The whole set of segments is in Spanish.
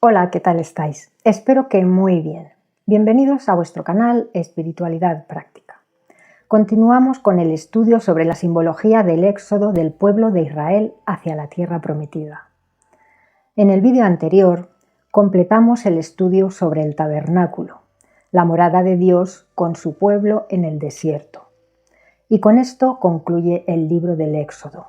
Hola, ¿qué tal estáis? Espero que muy bien. Bienvenidos a vuestro canal Espiritualidad Práctica. Continuamos con el estudio sobre la simbología del éxodo del pueblo de Israel hacia la tierra prometida. En el vídeo anterior completamos el estudio sobre el tabernáculo, la morada de Dios con su pueblo en el desierto. Y con esto concluye el libro del Éxodo.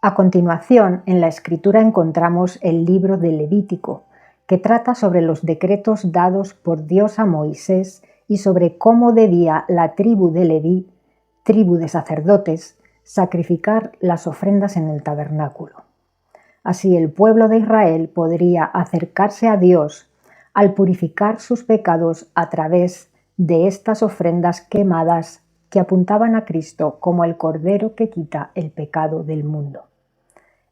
A continuación, en la Escritura encontramos el libro de Levítico, que trata sobre los decretos dados por Dios a Moisés y sobre cómo debía la tribu de Leví, tribu de sacerdotes, sacrificar las ofrendas en el tabernáculo. Así el pueblo de Israel podría acercarse a Dios al purificar sus pecados a través de estas ofrendas quemadas que apuntaban a Cristo como el Cordero que quita el pecado del mundo.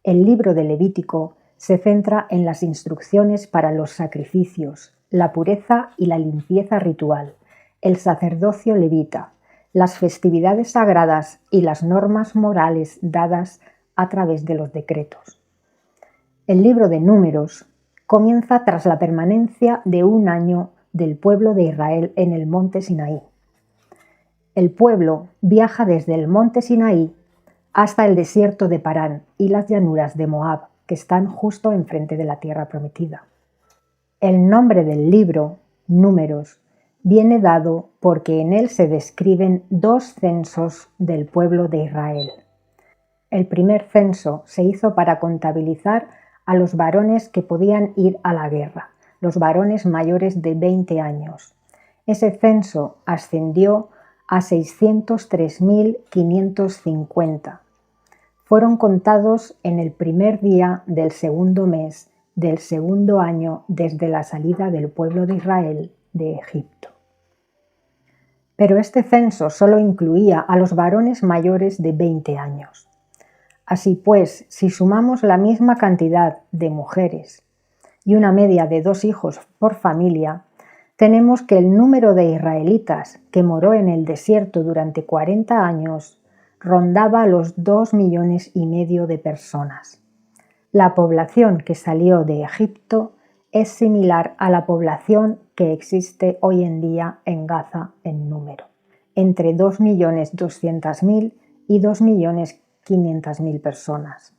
El libro de Levítico se centra en las instrucciones para los sacrificios, la pureza y la limpieza ritual, el sacerdocio levita, las festividades sagradas y las normas morales dadas a través de los decretos. El libro de Números comienza tras la permanencia de un año del pueblo de Israel en el monte Sinaí. El pueblo viaja desde el monte Sinaí hasta el desierto de Parán y las llanuras de Moab, que están justo enfrente de la tierra prometida. El nombre del libro, Números, viene dado porque en él se describen dos censos del pueblo de Israel. El primer censo se hizo para contabilizar a los varones que podían ir a la guerra, los varones mayores de 20 años. Ese censo ascendió a 603.550. Fueron contados en el primer día del segundo mes del segundo año desde la salida del pueblo de Israel de Egipto. Pero este censo solo incluía a los varones mayores de 20 años. Así pues, si sumamos la misma cantidad de mujeres y una media de 2 hijos por familia, tenemos que el número de israelitas que moró en el desierto durante 40 años rondaba los 2,5 millones de personas. La población que salió de Egipto es similar a la población que existe hoy en día en Gaza en número, entre 2.200.000 y 2.500.000 personas.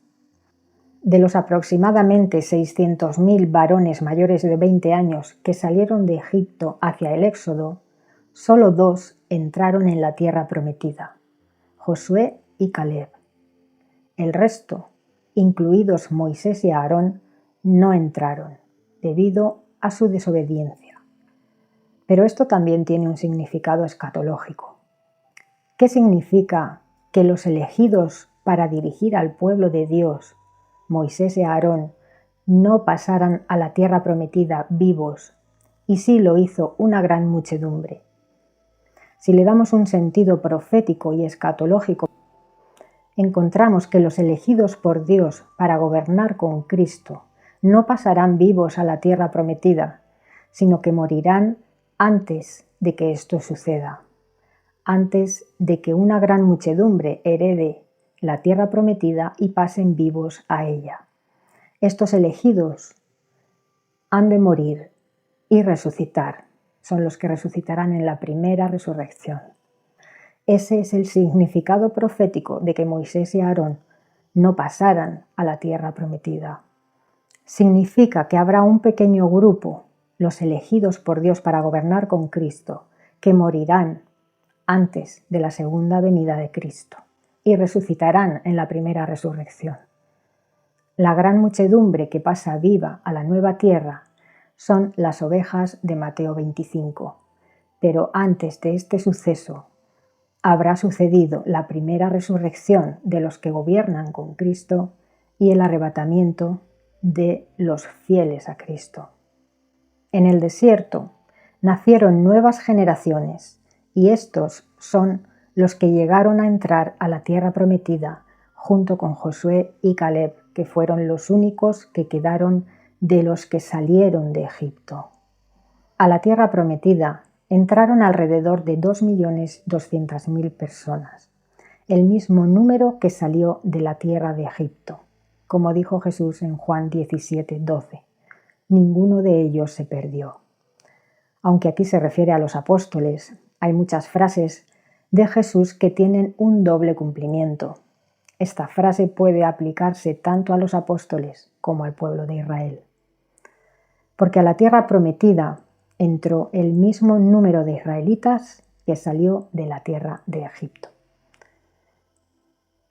De los aproximadamente 600.000 varones mayores de 20 años que salieron de Egipto hacia el Éxodo, solo 2 entraron en la tierra prometida, Josué y Caleb. El resto, incluidos Moisés y Aarón, no entraron, debido a su desobediencia. Pero esto también tiene un significado escatológico. ¿Qué significa que los elegidos para dirigir al pueblo de Dios, Moisés y Aarón, no pasaran a la tierra prometida vivos, y sí lo hizo una gran muchedumbre? Si le damos un sentido profético y escatológico, encontramos que los elegidos por Dios para gobernar con Cristo no pasarán vivos a la tierra prometida, sino que morirán antes de que esto suceda, antes de que una gran muchedumbre herede la tierra prometida y pasen vivos a ella. Estos elegidos han de morir y resucitar. Son los que resucitarán en la primera resurrección. Ese es el significado profético de que Moisés y Aarón no pasaran a la tierra prometida. Significa que habrá un pequeño grupo, los elegidos por Dios para gobernar con Cristo, que morirán antes de la segunda venida de Cristo y resucitarán en la primera resurrección. La gran muchedumbre que pasa viva a la nueva tierra son las ovejas de Mateo 25, pero antes de este suceso habrá sucedido la primera resurrección de los que gobiernan con Cristo y el arrebatamiento de los fieles a Cristo. En el desierto nacieron nuevas generaciones y estos son los que llegaron a entrar a la tierra prometida junto con Josué y Caleb, que fueron los únicos que quedaron de los que salieron de Egipto. A la tierra prometida entraron alrededor de 2.200.000 personas, el mismo número que salió de la tierra de Egipto, como dijo Jesús en Juan 17:12. ninguno de ellos se perdió. Aunque aquí se refiere a los apóstoles, hay muchas frases de Jesús que tienen un doble cumplimiento. Esta frase puede aplicarse tanto a los apóstoles como al pueblo de Israel. Porque a la tierra prometida entró el mismo número de israelitas que salió de la tierra de Egipto.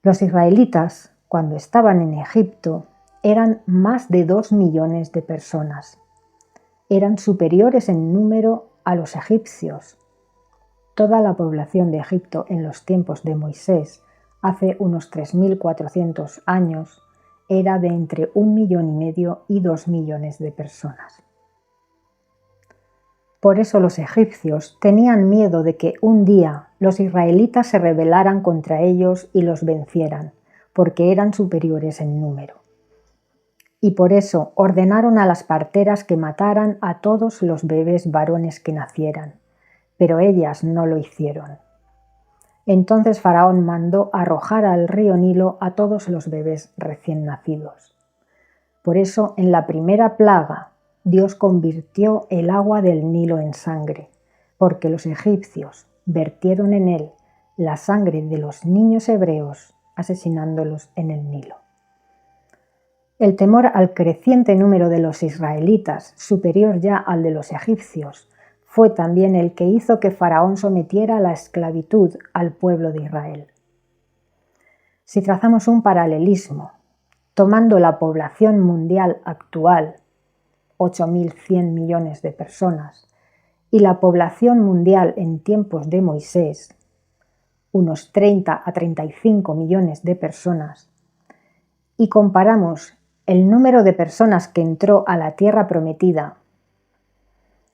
Los israelitas, cuando estaban en Egipto, eran más de 2 millones de personas. Eran superiores en número a los egipcios. Toda la población de Egipto en los tiempos de Moisés, hace unos 3.400 años, era de entre 1,5 millones y 2 millones de personas. Por eso los egipcios tenían miedo de que un día los israelitas se rebelaran contra ellos y los vencieran, porque eran superiores en número. Y por eso ordenaron a las parteras que mataran a todos los bebés varones que nacieran, pero ellas no lo hicieron. Entonces Faraón mandó arrojar al río Nilo a todos los bebés recién nacidos. Por eso en la primera plaga Dios convirtió el agua del Nilo en sangre, porque los egipcios vertieron en él la sangre de los niños hebreos, asesinándolos en el Nilo. El temor al creciente número de los israelitas, superior ya al de los egipcios, fue también el que hizo que Faraón sometiera a la esclavitud al pueblo de Israel. Si trazamos un paralelismo, tomando la población mundial actual, 8.100 millones de personas, y la población mundial en tiempos de Moisés, unos 30 a 35 millones de personas, y comparamos el número de personas que entró a la tierra prometida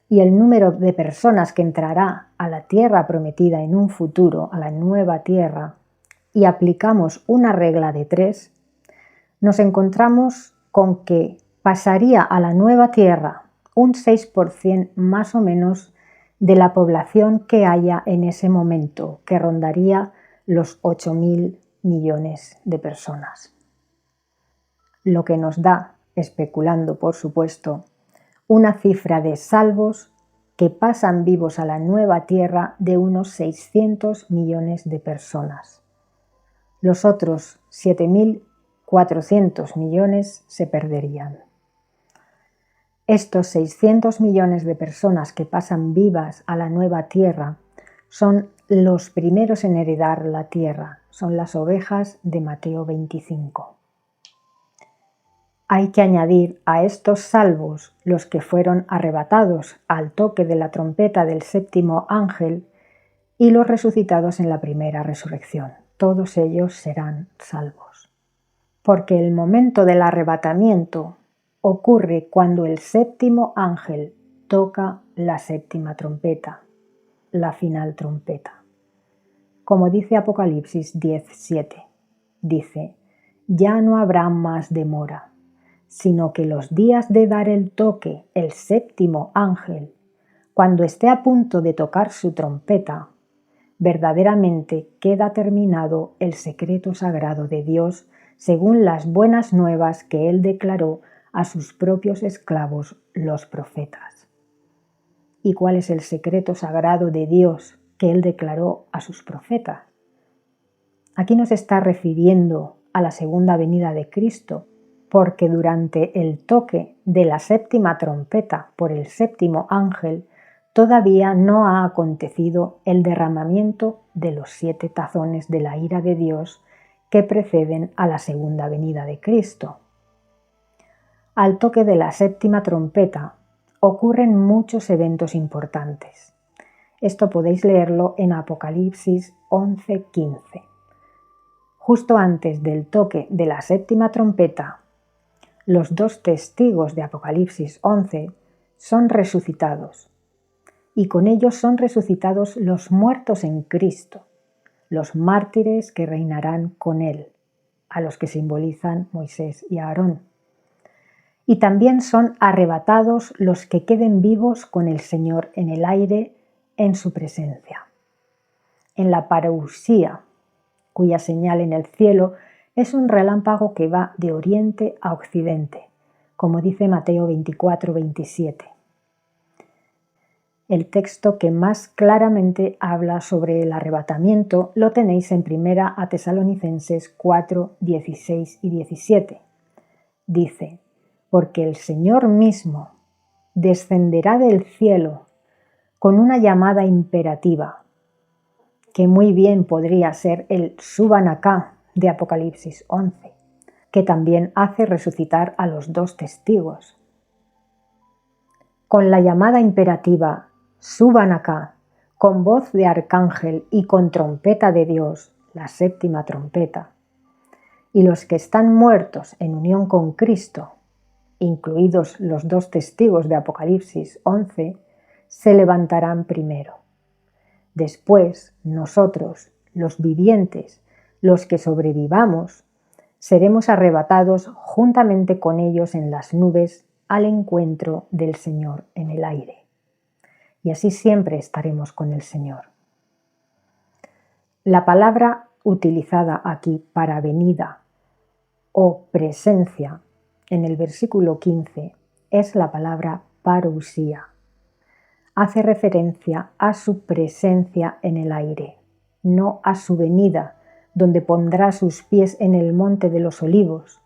y el número de personas que entrará a la tierra prometida en un futuro, a la nueva tierra, y aplicamos una regla de 3, nos encontramos con que pasaría a la nueva tierra un 6% más o menos de la población que haya en ese momento, que rondaría los 8.000 millones de personas. Lo que nos da, especulando por supuesto, una cifra de salvos que pasan vivos a la nueva tierra de unos 600 millones de personas. Los otros 7.400 millones se perderían. Estos 600 millones de personas que pasan vivas a la nueva tierra son los primeros en heredar la tierra, son las ovejas de Mateo 25. Hay que añadir a estos salvos los que fueron arrebatados al toque de la trompeta del séptimo ángel y los resucitados en la primera resurrección. Todos ellos serán salvos. Porque el momento del arrebatamiento ocurre cuando el séptimo ángel toca la séptima trompeta, la final trompeta. Como dice Apocalipsis 10:7, dice: ya no habrá más demora, sino que los días de dar el toque, el séptimo ángel, cuando esté a punto de tocar su trompeta, verdaderamente queda terminado el secreto sagrado de Dios según las buenas nuevas que Él declaró a sus propios esclavos, los profetas. ¿Y cuál es el secreto sagrado de Dios que Él declaró a sus profetas? Aquí nos está refiriendo a la segunda venida de Cristo, porque durante el toque de la séptima trompeta por el séptimo ángel, todavía no ha acontecido el derramamiento de los 7 tazones de la ira de Dios que preceden a la segunda venida de Cristo. Al toque de la séptima trompeta ocurren muchos eventos importantes. Esto podéis leerlo en Apocalipsis 11:15. Justo antes del toque de la séptima trompeta, los 2 testigos de Apocalipsis 11 son resucitados, y con ellos son resucitados los muertos en Cristo, los mártires que reinarán con Él, a los que simbolizan Moisés y Aarón. Y también son arrebatados los que queden vivos con el Señor en el aire en su presencia. En la parousia, cuya señal en el cielo es un relámpago que va de oriente a occidente, como dice Mateo 24-27. El texto que más claramente habla sobre el arrebatamiento lo tenéis en 1 Tesalonicenses 4, 16 y 17. Dice: porque el Señor mismo descenderá del cielo con una llamada imperativa, que muy bien podría ser el suban acá de Apocalipsis 11, que también hace resucitar a los 2 testigos. Con la llamada imperativa, suban acá, con voz de arcángel y con trompeta de Dios, la 7ª trompeta, y los que están muertos en unión con Cristo, incluidos los 2 testigos de Apocalipsis 11, se levantarán primero. Después, nosotros, los vivientes, los que sobrevivamos, seremos arrebatados juntamente con ellos en las nubes al encuentro del Señor en el aire. Y así siempre estaremos con el Señor. La palabra utilizada aquí para venida o presencia en el versículo 15 es la palabra parousia. Hace referencia a su presencia en el aire, no a su venida, donde pondrá sus pies en el monte de los olivos.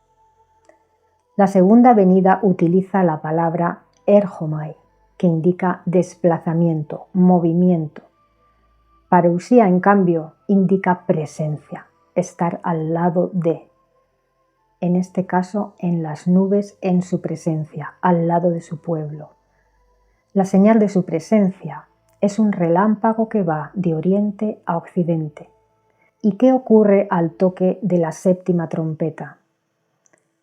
La segunda venida utiliza la palabra erhomai, que indica desplazamiento, movimiento. Parousia, en cambio, indica presencia, estar al lado de. En este caso, en las nubes, en su presencia, al lado de su pueblo. La señal de su presencia es un relámpago que va de oriente a occidente. ¿Y qué ocurre al toque de la 7ª trompeta?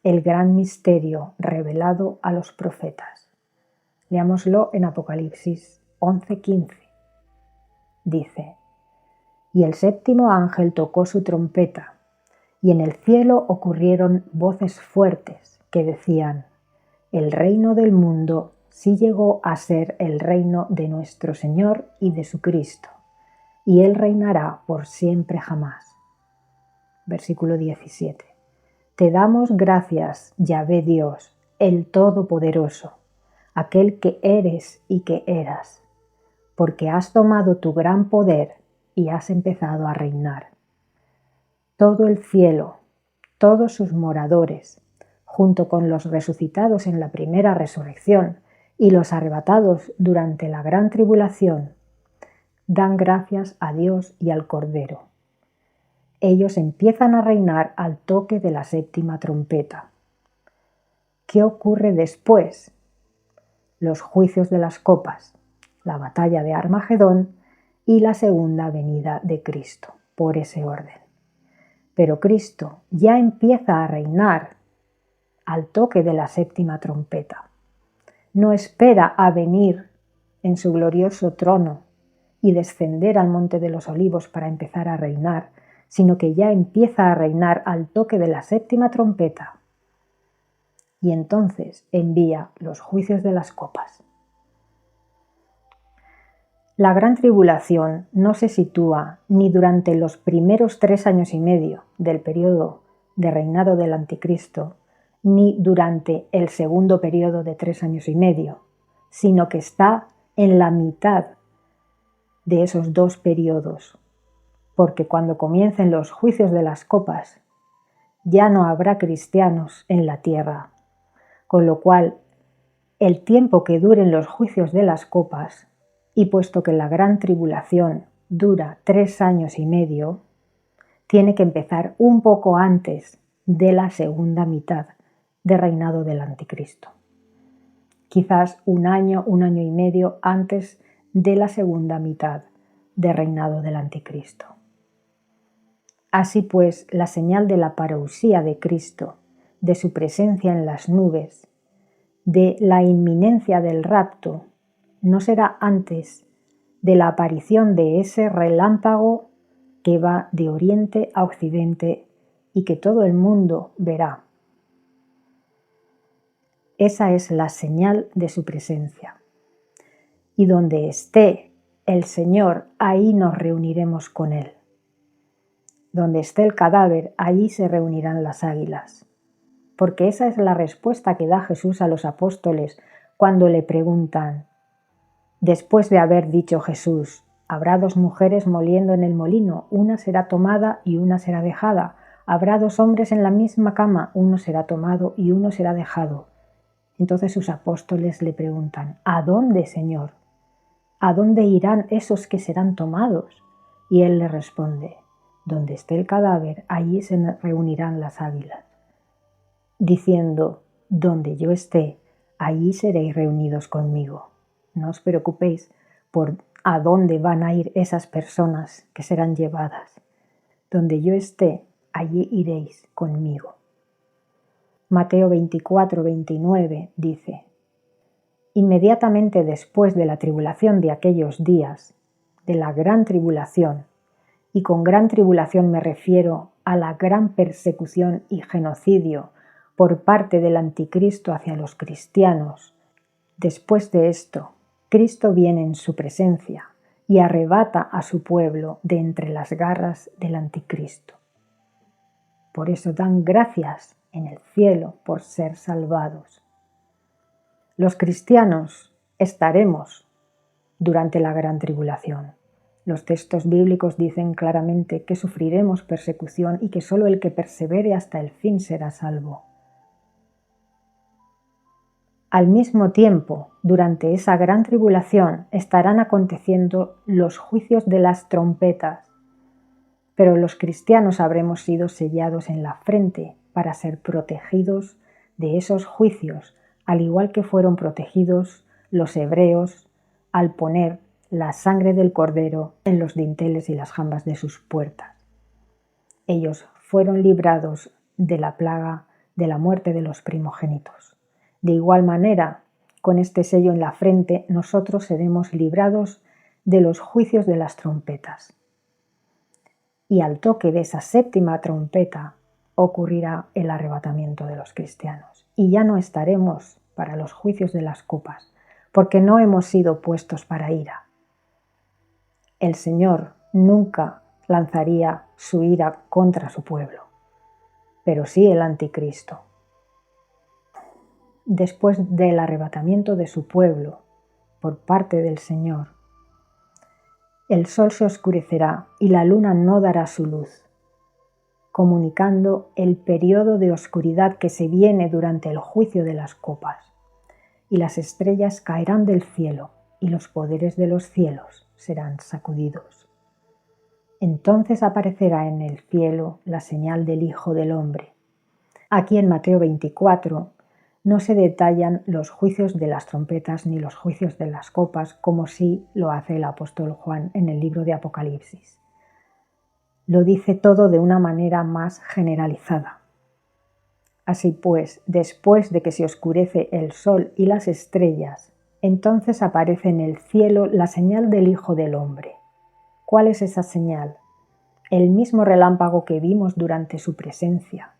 El gran misterio revelado a los profetas. Leámoslo en Apocalipsis 11:15. Dice: y el 7º ángel tocó su trompeta, y en el cielo ocurrieron voces fuertes que decían: el reino del mundo sí llegó a ser el reino de nuestro Señor y de su Cristo, y Él reinará por siempre jamás. Versículo 17. Te damos gracias, Yahvé Dios, el Todopoderoso, aquel que eres y que eras, porque has tomado tu gran poder y has empezado a reinar. Todo el cielo, todos sus moradores, junto con los resucitados en la primera resurrección y los arrebatados durante la gran tribulación, dan gracias a Dios y al Cordero. Ellos empiezan a reinar al toque de la 7ª trompeta. ¿Qué ocurre después? Los juicios de las copas, la batalla de Armagedón y la segunda venida de Cristo, por ese orden. Pero Cristo ya empieza a reinar al toque de la 7ª trompeta. No espera a venir en su glorioso trono y descender al monte de los olivos para empezar a reinar, sino que ya empieza a reinar al toque de la 7ª trompeta. Y entonces envía los juicios de las copas. La gran tribulación no se sitúa ni durante los primeros 3 años y medio del periodo de reinado del Anticristo, ni durante el segundo periodo de 3 años y medio, sino que está en la mitad de esos 2 periodos, porque cuando comiencen los juicios de las copas, ya no habrá cristianos en la tierra, con lo cual el tiempo que duren los juicios de las copas, y puesto que la gran tribulación dura 3 años y medio, tiene que empezar un poco antes de la segunda mitad de reinado del Anticristo. Quizás un año y medio antes de la segunda mitad de reinado del Anticristo. Así pues, la señal de la parousia de Cristo, de su presencia en las nubes, de la inminencia del rapto, no será antes de la aparición de ese relámpago que va de oriente a occidente y que todo el mundo verá. Esa es la señal de su presencia. Y donde esté el Señor, ahí nos reuniremos con Él. Donde esté el cadáver, allí se reunirán las águilas. porque esa es la respuesta que da Jesús a los apóstoles cuando le preguntan, después de haber dicho Jesús, habrá dos mujeres moliendo en el molino, una será tomada y una será dejada. Habrá dos hombres en la misma cama, uno será tomado y uno será dejado. Entonces sus apóstoles le preguntan, ¿a dónde, Señor? ¿A dónde irán esos que serán tomados? Y él le responde, donde esté el cadáver, allí se reunirán las águilas, diciendo, donde yo esté, allí seréis reunidos conmigo. No os preocupéis por a dónde van a ir esas personas que serán llevadas. Donde yo esté, allí iréis conmigo. Mateo 24-29 dice, inmediatamente después de la tribulación de aquellos días, de la gran tribulación, y con gran tribulación me refiero a la gran persecución y genocidio por parte del anticristo hacia los cristianos, después de esto, Cristo viene en su presencia y arrebata a su pueblo de entre las garras del anticristo. Por eso dan gracias en el cielo por ser salvados. Los cristianos estaremos durante la gran tribulación. Los textos bíblicos dicen claramente que sufriremos persecución y que solo el que persevere hasta el fin será salvo. Al mismo tiempo, durante esa gran tribulación estarán aconteciendo los juicios de las trompetas, pero los cristianos habremos sido sellados en la frente para ser protegidos de esos juicios, al igual que fueron protegidos los hebreos al poner la sangre del cordero en los dinteles y las jambas de sus puertas. Ellos fueron librados de la plaga de la muerte de los primogénitos. De igual manera, con este sello en la frente, nosotros seremos librados de los juicios de las trompetas. Y al toque de esa séptima trompeta ocurrirá el arrebatamiento de los cristianos. Y ya no estaremos para los juicios de las copas, porque no hemos sido puestos para ira. El Señor nunca lanzaría su ira contra su pueblo, pero sí el anticristo. Después del arrebatamiento de su pueblo por parte del Señor, el sol se oscurecerá y la luna no dará su luz, comunicando el periodo de oscuridad que se viene durante el juicio de las copas, y las estrellas caerán del cielo y los poderes de los cielos serán sacudidos. Entonces aparecerá en el cielo la señal del Hijo del Hombre. Aquí en Mateo 24 no se detallan los juicios de las trompetas ni los juicios de las copas, como sí lo hace el apóstol Juan en el libro de Apocalipsis. Lo dice todo de una manera más generalizada. Así pues, después de que se oscurece el sol y las estrellas, entonces aparece en el cielo la señal del Hijo del Hombre. ¿Cuál es esa señal? El mismo relámpago que vimos durante su presencia.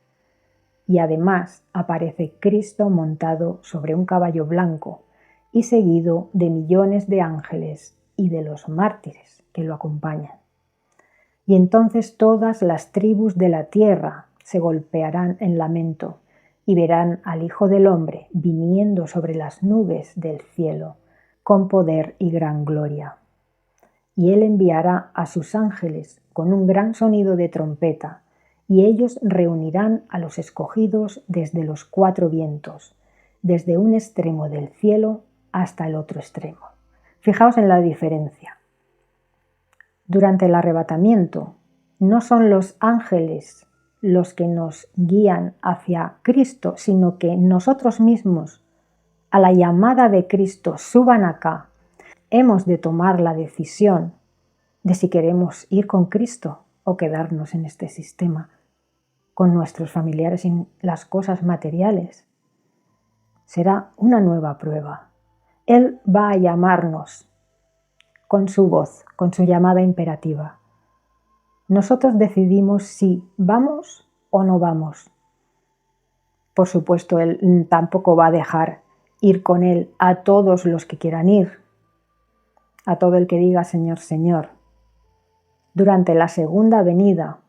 Y además aparece Cristo montado sobre un caballo blanco y seguido de millones de ángeles y de los mártires que lo acompañan. Y entonces todas las tribus de la tierra se golpearán en lamento y verán al Hijo del Hombre viniendo sobre las nubes del cielo con poder y gran gloria. Y él enviará a sus ángeles con un gran sonido de trompeta, y ellos reunirán a los escogidos desde los cuatro vientos, desde un extremo del cielo hasta el otro extremo. Fijaos en la diferencia. Durante el arrebatamiento, no son los ángeles los que nos guían hacia Cristo, sino que nosotros mismos, a la llamada de Cristo, suban acá, hemos de tomar la decisión de si queremos ir con Cristo o quedarnos en este sistema, con nuestros familiares en las cosas materiales. Será una nueva prueba. Él va a llamarnos con su voz, con su llamada imperativa. Nosotros decidimos si vamos o no vamos. Por supuesto, Él tampoco va a dejar ir con Él a todos los que quieran ir, a todo el que diga Señor, Señor. Durante la segunda venida,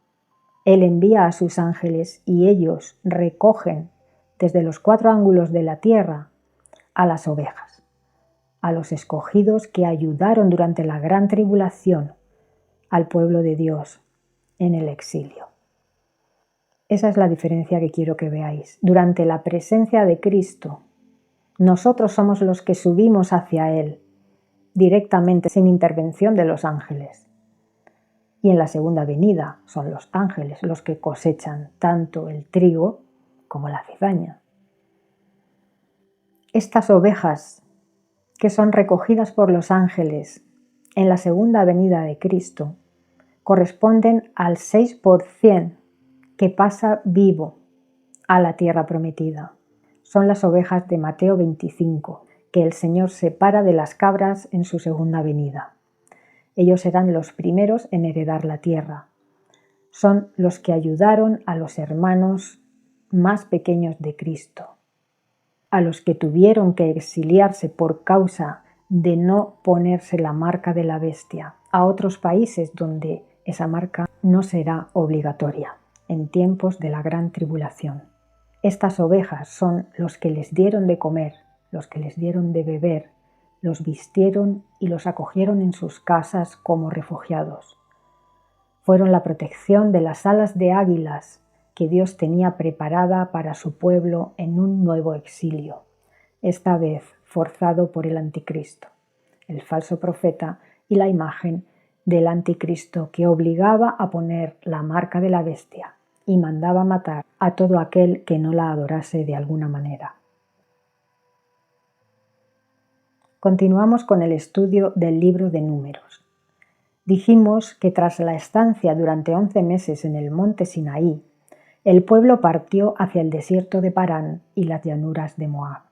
Él envía a sus ángeles y ellos recogen desde los 4 ángulos de la tierra, a las ovejas, a los escogidos que ayudaron durante la gran tribulación al pueblo de Dios en el exilio. Esa es la diferencia que quiero que veáis. Durante la presencia de Cristo, nosotros somos los que subimos hacia Él, directamente, sin intervención de los ángeles. Y en la segunda venida son los ángeles los que cosechan tanto el trigo como la cizaña. Estas ovejas que son recogidas por los ángeles en la segunda venida de Cristo corresponden al 6% que pasa vivo a la tierra prometida. Son las ovejas de Mateo 25, que el Señor separa de las cabras en su segunda venida. Ellos serán los primeros en heredar la tierra. Son los que ayudaron a los hermanos más pequeños de Cristo, a los que tuvieron que exiliarse por causa de no ponerse la marca de la bestia, a otros países donde esa marca no será obligatoria en tiempos de la gran tribulación. Estas ovejas son los que les dieron de comer, los que les dieron de beber, los vistieron y los acogieron en sus casas como refugiados. Fueron la protección de las alas de águilas que Dios tenía preparada para su pueblo en un nuevo exilio, esta vez forzado por el anticristo, el falso profeta y la imagen del anticristo que obligaba a poner la marca de la bestia y mandaba matar a todo aquel que no la adorase de alguna manera. Continuamos con el estudio del libro de Números. Dijimos que tras la estancia durante 11 meses en el monte Sinaí, el pueblo partió hacia el desierto de Parán y las llanuras de Moab.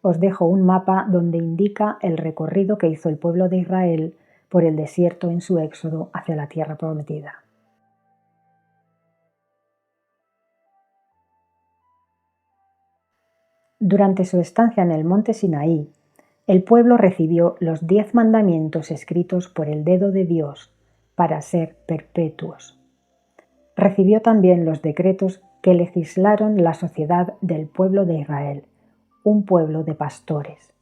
Os dejo un mapa donde indica el recorrido que hizo el pueblo de Israel por el desierto en su éxodo hacia la tierra prometida. Durante su estancia en el monte Sinaí, el pueblo recibió los 10 mandamientos escritos por el dedo de Dios para ser perpetuos. Recibió también los decretos que legislaron la sociedad del pueblo de Israel, un pueblo de pastores.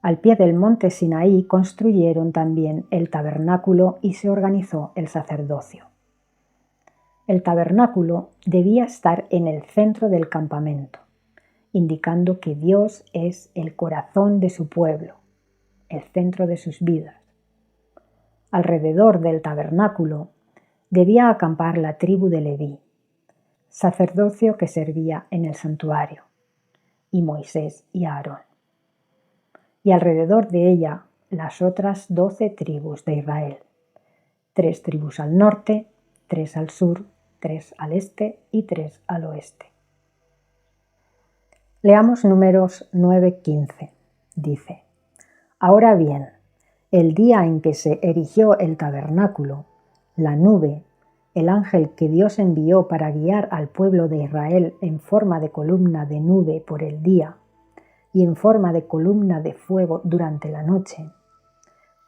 Al pie del monte Sinaí construyeron también el tabernáculo y se organizó el sacerdocio. El tabernáculo debía estar en el centro del campamento, indicando que Dios es el corazón de su pueblo, el centro de sus vidas. Alrededor del tabernáculo debía acampar la tribu de Leví, sacerdocio que servía en el santuario, y Moisés y Aarón. Y alrededor de ella las otras 12 tribus de Israel, 3 tribus al norte, 3 al sur, 3 al este y 3 al oeste. Leamos Números 9:15. Dice: Ahora bien, el día en que se erigió el tabernáculo, la nube, el ángel que Dios envió para guiar al pueblo de Israel en forma de columna de nube por el día y en forma de columna de fuego durante la noche,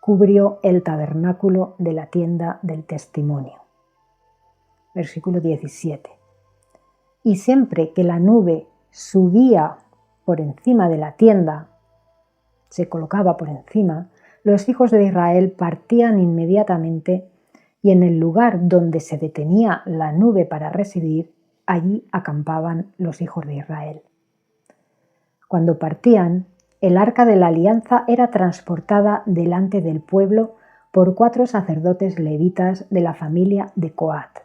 cubrió el tabernáculo de la tienda del testimonio. Versículo 17. Y siempre que la nube subía por encima de la tienda, se colocaba por encima, los hijos de Israel partían inmediatamente y en el lugar donde se detenía la nube para residir, allí acampaban los hijos de Israel. Cuando partían, el arca de la alianza era transportada delante del pueblo por 4 sacerdotes levitas de la familia de Coat.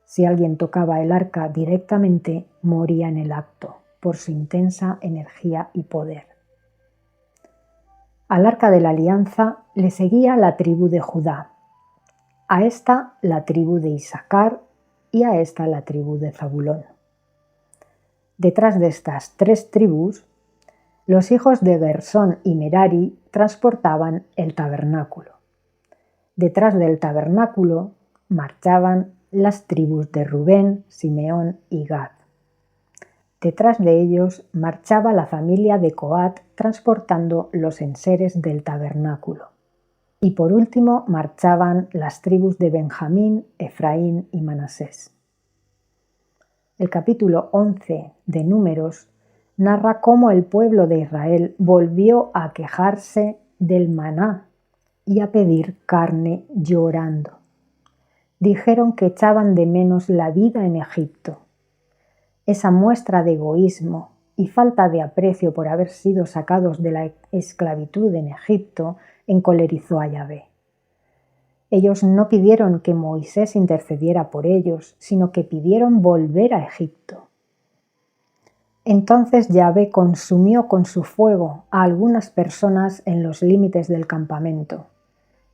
Si alguien tocaba el arca directamente, moría en el acto, por su intensa energía y poder. Al arca de la alianza le seguía la tribu de Judá, a esta la tribu de Isaacar y a esta la tribu de Zabulón. Detrás de estas 3 tribus, los hijos de Gersón y Merari transportaban el tabernáculo. Detrás del tabernáculo marchaban las tribus de Rubén, Simeón y Gad. Detrás de ellos marchaba la familia de Coat transportando los enseres del tabernáculo. Y por último marchaban las tribus de Benjamín, Efraín y Manasés. El capítulo 11 de Números narra cómo el pueblo de Israel volvió a quejarse del maná y a pedir carne llorando. Dijeron que echaban de menos la vida en Egipto. Esa muestra de egoísmo y falta de aprecio por haber sido sacados de la esclavitud en Egipto encolerizó a Yahvé. Ellos no pidieron que Moisés intercediera por ellos, sino que pidieron volver a Egipto. Entonces Yahvé consumió con su fuego a algunas personas en los límites del campamento,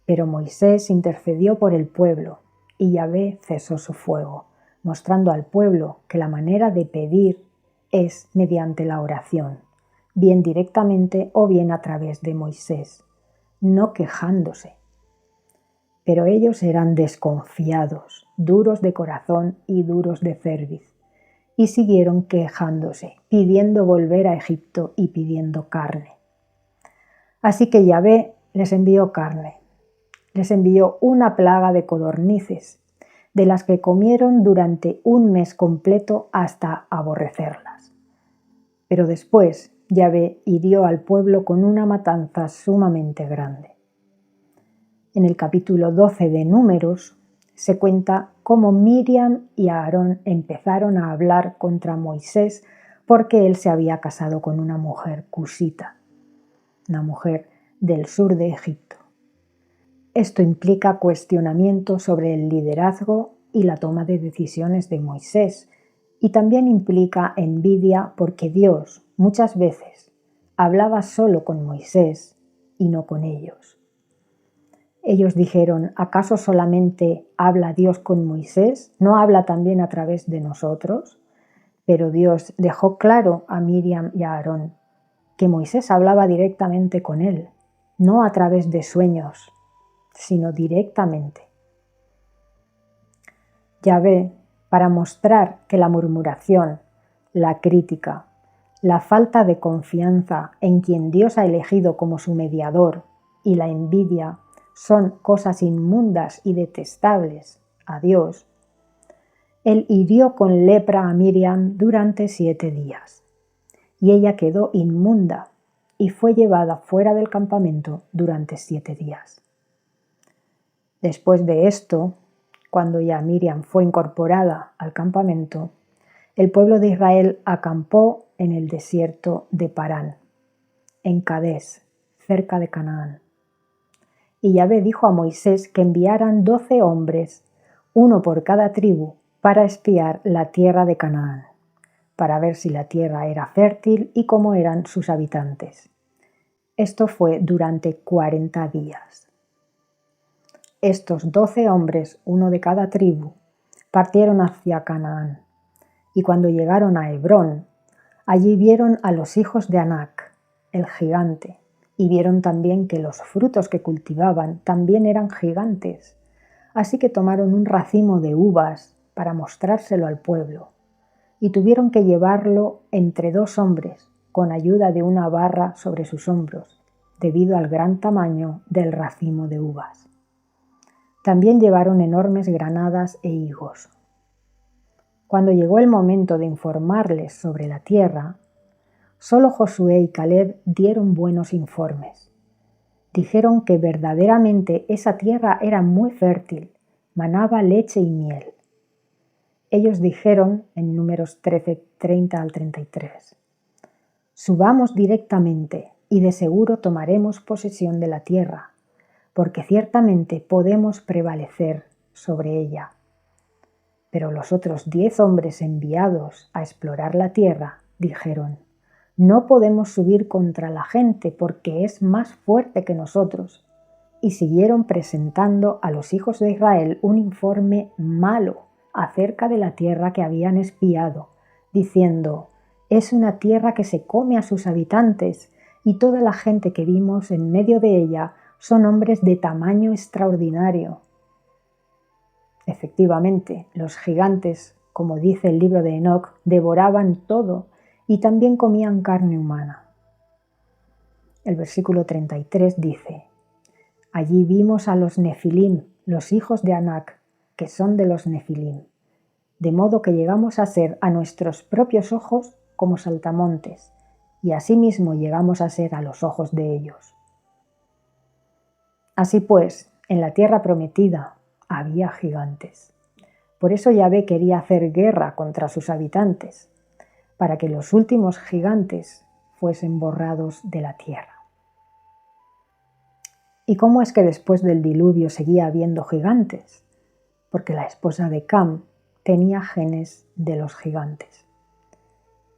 pero Moisés intercedió por el pueblo y Yahvé cesó su fuego, mostrando al pueblo que la manera de pedir es mediante la oración, bien directamente o bien a través de Moisés, no quejándose. Pero ellos eran desconfiados, duros de corazón y duros de cerviz, y siguieron quejándose, pidiendo volver a Egipto y pidiendo carne. Así que Yahvé les envió carne, les envió una plaga de codornices, de las que comieron durante un mes completo hasta aborrecerlas. Pero después Yahvé hirió al pueblo con una matanza sumamente grande. En el capítulo 12 de Números se cuenta cómo Miriam y Aarón empezaron a hablar contra Moisés porque él se había casado con una mujer cusita, una mujer del sur de Egipto. Esto implica cuestionamiento sobre el liderazgo y la toma de decisiones de Moisés, y también implica envidia porque Dios muchas veces hablaba solo con Moisés y no con ellos. Ellos dijeron, ¿acaso solamente habla Dios con Moisés? ¿No habla también a través de nosotros? Pero Dios dejó claro a Miriam y a Aarón que Moisés hablaba directamente con él, no a través de sueños, sino directamente. Yahvé, para mostrar que la murmuración, la crítica, la falta de confianza en quien Dios ha elegido como su mediador y la envidia son cosas inmundas y detestables a Dios, él hirió con lepra a Miriam durante 7 días, y ella quedó inmunda y fue llevada fuera del campamento durante 7 días. Después de esto, cuando ya Miriam fue incorporada al campamento, el pueblo de Israel acampó en el desierto de Parán, en Cadés, cerca de Canaán. Y Yahvé dijo a Moisés que enviaran 12 hombres, uno por cada tribu, para espiar la tierra de Canaán, para ver si la tierra era fértil y cómo eran sus habitantes. Esto fue durante 40 días. Estos 12 hombres, uno de cada tribu, partieron hacia Canaán, y cuando llegaron a Hebrón, allí vieron a los hijos de Anac, el gigante, y vieron también que los frutos que cultivaban también eran gigantes, así que tomaron un racimo de uvas para mostrárselo al pueblo, y tuvieron que llevarlo entre 2 hombres, con ayuda de una barra sobre sus hombros, debido al gran tamaño del racimo de uvas. También llevaron enormes granadas e higos. Cuando llegó el momento de informarles sobre la tierra, solo Josué y Caleb dieron buenos informes. Dijeron que verdaderamente esa tierra era muy fértil, manaba leche y miel. Ellos dijeron en Números 13, 30 al 33, «Subamos directamente y de seguro tomaremos posesión de la tierra, porque ciertamente podemos prevalecer sobre ella». Pero los otros 10 hombres enviados a explorar la tierra dijeron, «No podemos subir contra la gente porque es más fuerte que nosotros». Y siguieron presentando a los hijos de Israel un informe malo acerca de la tierra que habían espiado, diciendo, «Es una tierra que se come a sus habitantes, y toda la gente que vimos en medio de ella son hombres de tamaño extraordinario». Efectivamente, los gigantes, como dice el libro de Enoc, devoraban todo y también comían carne humana. El versículo 33 dice, «Allí vimos a los Nefilim, los hijos de Anac, que son de los Nefilim, de modo que llegamos a ser a nuestros propios ojos como saltamontes, y asimismo llegamos a ser a los ojos de ellos. Así pues, en la tierra prometida había gigantes. Por eso Yahvé quería hacer guerra contra sus habitantes, para que los últimos gigantes fuesen borrados de la tierra. ¿Y cómo es que después del diluvio seguía habiendo gigantes? Porque la esposa de Cam tenía genes de los gigantes.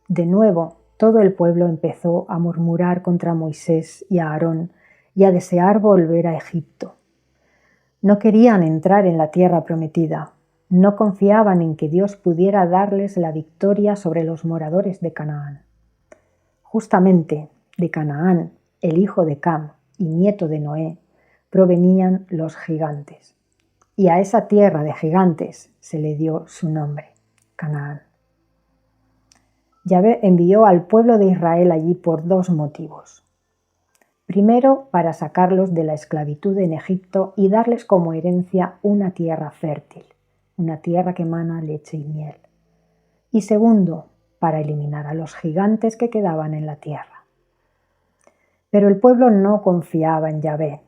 De nuevo, todo el pueblo empezó a murmurar contra Moisés y a Aarón y a desear volver a Egipto. No querían entrar en la tierra prometida, no confiaban en que Dios pudiera darles la victoria sobre los moradores de Canaán. Justamente de Canaán, el hijo de Cam y nieto de Noé, provenían los gigantes. Y a esa tierra de gigantes se le dio su nombre, Canaán. Yahvé envió al pueblo de Israel allí por dos motivos. Primero, para sacarlos de la esclavitud en Egipto y darles como herencia una tierra fértil, una tierra que emana leche y miel. Y segundo, para eliminar a los gigantes que quedaban en la tierra. Pero el pueblo no confiaba en Yahvé.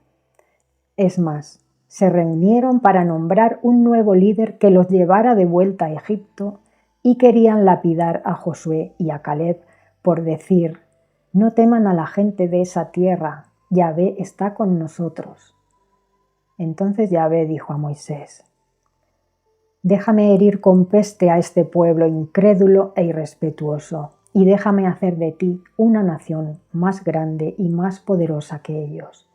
Es más, se reunieron para nombrar un nuevo líder que los llevara de vuelta a Egipto y querían lapidar a Josué y a Caleb por decir: no teman a la gente de esa tierra, Yahvé está con nosotros. Entonces Yahvé dijo a Moisés: déjame herir con peste a este pueblo incrédulo e irrespetuoso, y déjame hacer de ti una nación más grande y más poderosa que ellos.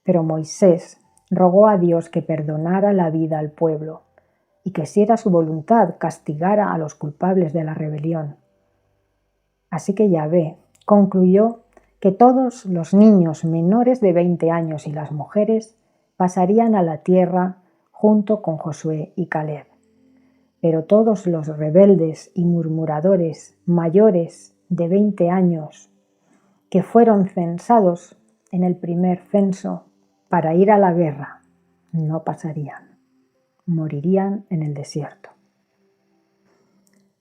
Pero Moisés rogó a Dios que perdonara la vida al pueblo, y que si era su voluntad castigara a los culpables de la rebelión. Así que Yahvé concluyó que todos los niños menores de 20 años y las mujeres pasarían a la tierra junto con Josué y Caleb. Pero todos los rebeldes y murmuradores mayores de 20 años que fueron censados en el primer censo para ir a la guerra no pasarían, morirían en el desierto.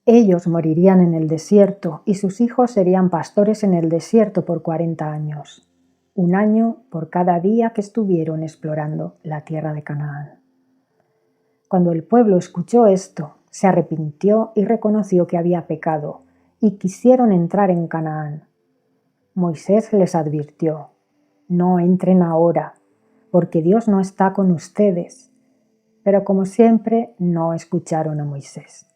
Ellos morirían en el desierto y sus hijos serían pastores en el desierto por 40 años, un año por cada día que estuvieron explorando la tierra de Canaán. Cuando el pueblo escuchó esto, se arrepintió y reconoció que había pecado, y quisieron entrar en Canaán. Moisés les advirtió: no entren ahora, porque Dios no está con ustedes. Pero como siempre, no escucharon a Moisés.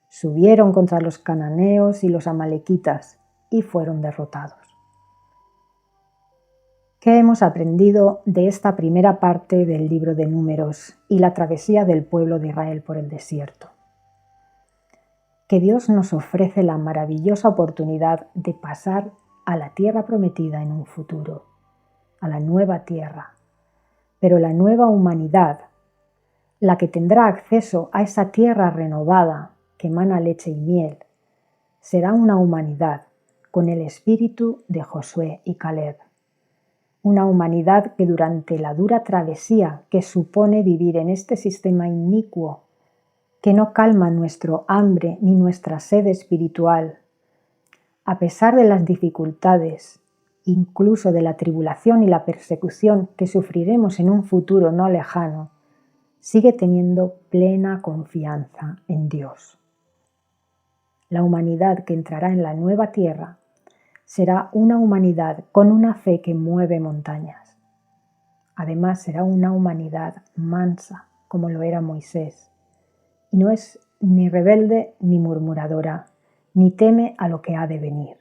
Subieron contra los cananeos y los amalequitas y fueron derrotados. ¿Qué hemos aprendido de esta primera parte del libro de Números y la travesía del pueblo de Israel por el desierto? Que Dios nos ofrece la maravillosa oportunidad de pasar a la tierra prometida en un futuro, a la nueva tierra, pero la nueva humanidad, la que tendrá acceso a esa tierra renovada que emana leche y miel, será una humanidad con el espíritu de Josué y Caleb. Una humanidad que durante la dura travesía que supone vivir en este sistema inicuo, que no calma nuestro hambre ni nuestra sed espiritual, a pesar de las dificultades, incluso de la tribulación y la persecución que sufriremos en un futuro no lejano, sigue teniendo plena confianza en Dios. La humanidad que entrará en la nueva tierra será una humanidad con una fe que mueve montañas. Además, será una humanidad mansa, como lo era Moisés, y no es ni rebelde ni murmuradora, ni teme a lo que ha de venir.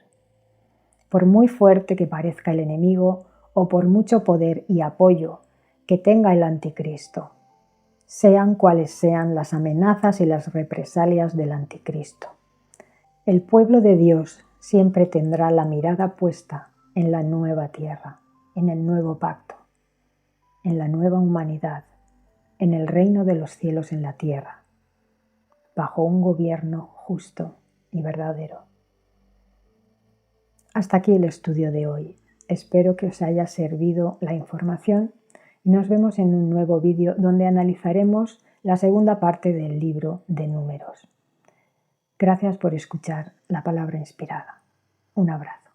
Por muy fuerte que parezca el enemigo o por mucho poder y apoyo que tenga el anticristo, sean cuales sean las amenazas y las represalias del anticristo, el pueblo de Dios siempre tendrá la mirada puesta en la nueva tierra, en el nuevo pacto, en la nueva humanidad, en el reino de los cielos en la tierra, bajo un gobierno justo y verdadero. Hasta aquí el estudio de hoy. Espero que os haya servido la información y nos vemos en un nuevo vídeo donde analizaremos la segunda parte del libro de Números. Gracias por escuchar la palabra inspirada. Un abrazo.